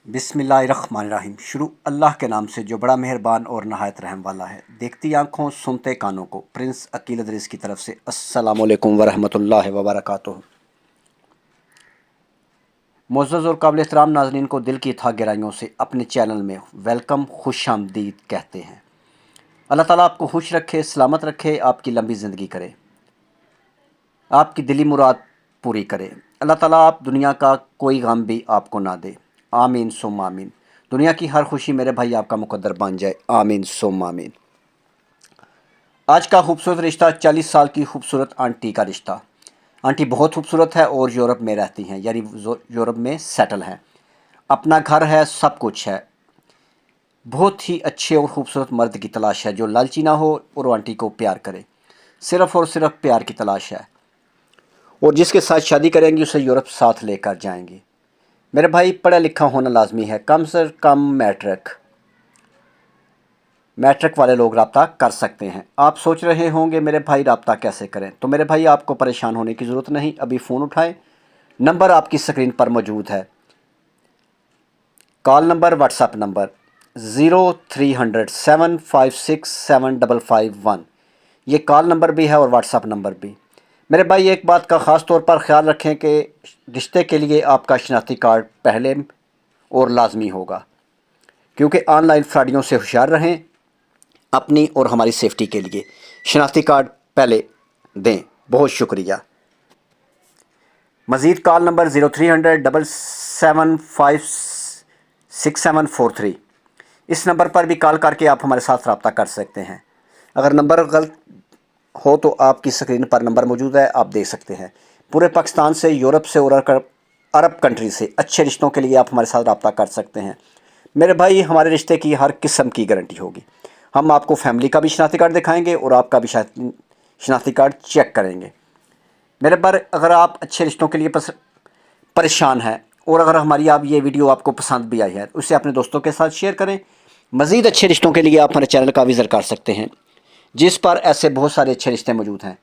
बिस्मिल्लाहिर्रहमानिर्रहीम। शुरू अल्लाह के नाम से जो बड़ा मेहरबान और नहायत रहम वाला है। देखती आँखों सुनते कानों को प्रिंस अकील अदरीस की तरफ से अस्सलामु अलैकुम वरहमतुल्लाहि वबरकातुहू। मुअज़्ज़ज़ और काबिल एहतराम नाज़रीन को दिल की था गहराइयों से अपने चैनल में वेलकम, खुश आमदीद कहते हैं। अल्लाह ताला आपको खुश रखे, सलामत रखे, आपकी लंबी ज़िंदगी करे, आपकी दिली मुराद पूरी करे। अल्लाह ताला आप दुनिया का कोई गम भी आपको ना दे, आमीन सुम आमीन। दुनिया की हर खुशी मेरे भाई आपका मुकद्दर बन जाए, आमीन सुम आमीन। आज का खूबसूरत रिश्ता 40 साल की खूबसूरत आंटी का रिश्ता। आंटी बहुत खूबसूरत है और यूरोप में रहती हैं, यानी यूरोप में सेटल हैं। अपना घर है, सब कुछ है। बहुत ही अच्छे और ख़ूबसूरत मर्द की तलाश है जो लालची ना हो और आंटी को प्यार करे। सिर्फ़ और सिर्फ प्यार की तलाश है और जिसके साथ शादी करेंगी उसे यूरोप साथ लेकर जाएंगी। मेरे भाई पढ़ा लिखा होना लाजमी है, कम से कम मैट्रिक वाले लोग रब्ता कर सकते हैं। आप सोच रहे होंगे मेरे भाई रब्ता कैसे करें, तो मेरे भाई आपको परेशान होने की ज़रूरत नहीं। अभी फ़ोन उठाएं, नंबर आपकी स्क्रीन पर मौजूद है। Call number, WhatsApp number 0300 756 7551। ये कॉल नंबर भी है और व्हाट्सएप नंबर भी। मेरे भाई एक बात का ख़ास तौर पर ख्याल रखें कि रिश्ते के लिए आपका शनाख्ती कार्ड पहले और लाजमी होगा, क्योंकि ऑनलाइन फ्रॉडियों से होशियार रहें। अपनी और हमारी सेफ्टी के लिए शनाख्ती कार्ड पहले दें। बहुत शुक्रिया। मज़ीद कॉल नंबर 0300 7756743। इस नंबर पर भी कॉल करके आप हमारे साथ रब्ता कर सकते हैं। अगर नंबर गलत हो तो आपकी स्क्रीन पर नंबर मौजूद है, आप देख सकते हैं। पूरे पाकिस्तान से, यूरोप से और अरब कंट्री से अच्छे रिश्तों के लिए आप हमारे साथ रब्ता कर सकते हैं। मेरे भाई हमारे रिश्ते की हर किस्म की गारंटी होगी। हम आपको फैमिली का भी शनाख्ती कार्ड दिखाएंगे और आपका भी शनाख्ती कार्ड चेक करेंगे। मेरे भाई अगर आप अच्छे रिश्तों के लिए परेशान हैं और अगर हमारी ये वीडियो आपको पसंद भी आई है तो उसे अपने दोस्तों के साथ शेयर करें। मज़ीद अच्छे रिश्तों के लिए आप हमारे चैनल का विज़िट कर सकते हैं, जिस पर ऐसे बहुत सारे अच्छे रिश्ते मौजूद हैं।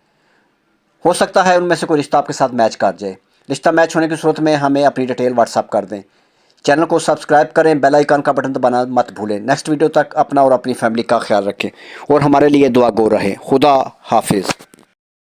हो सकता है उनमें से कोई रिश्ता आपके साथ मैच कर जाए। रिश्ता मैच होने की सूरत में हमें अपनी डिटेल व्हाट्सअप कर दें। चैनल को सब्सक्राइब करें, बेल आइकन का बटन दबाना मत भूलें। नेक्स्ट वीडियो तक अपना और अपनी फैमिली का ख्याल रखें और हमारे लिए दुआ गो रहें। खुदा हाफिज़।